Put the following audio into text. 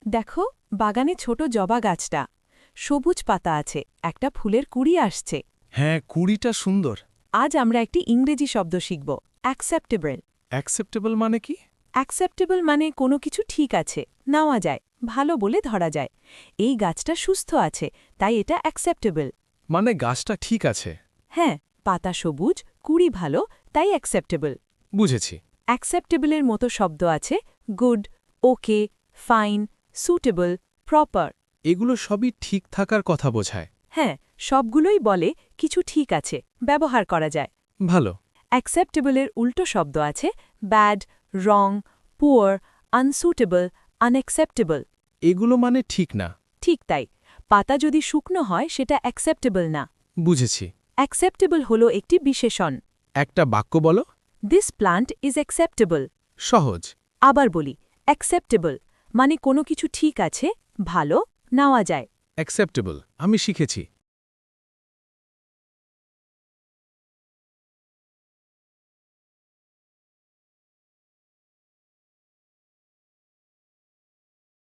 দেখো বাগানে ছোট জবা গাছটা সবুজ পাতা আছে একটা ফুলের কুড়ি আসছে। হ্যাঁ, কুড়িটা সুন্দর। আজ আমরা একটি ইংরেজি শব্দ শিখব অ্যাকসেপ্টেবল। অ্যাকসেপ্টেবল মানে কি? অ্যাকসেপ্টেবল মানে কোনো কিছু ঠিক আছে, নেওয়া যায়, ভালো বলে ধরা যায়। এই গাছটা সুস্থ আছে, তাই এটা অ্যাকসেপ্টেবল। মানে গাছটা ঠিক আছে। হ্যাঁ, পাতা সবুজ, কুড়ি ভালো, তাই অ্যাকসেপ্টেবল। বুঝেছি। অ্যাকসেপ্টেবলের মতো শব্দ আছে গুড, ওকে, ফাইন, সুটেবল, প্রপার। এগুলো সবই ঠিক থাকার কথা বোঝায়। হ্যাঁ, সবগুলোই বলে কিছু ঠিক আছে, ব্যবহার করা যায়। ভালো। অ্যাকসেপ্টেবলের উল্টো শব্দ আছে ব্যাড, রং, পুয়ার, আনসুটেবল, আনএক্সেপ্টেবল। এগুলো মানে ঠিক না। ঠিক তাই, পাতা যদি শুকনো হয় সেটা অ্যাকসেপ্টেবল না। বুঝেছি। অ্যাকসেপ্টেবল হলো একটি বিশেষণ। একটা বাক্য বলো। This plant is acceptable. সহজ। আবার বলি, অ্যাকসেপ্টেবল মানে কোনো কিছু ঠিক আছে, ভালো, নেওয়া যায়। অ্যাকসেপ্টেবল আমি শিখেছি।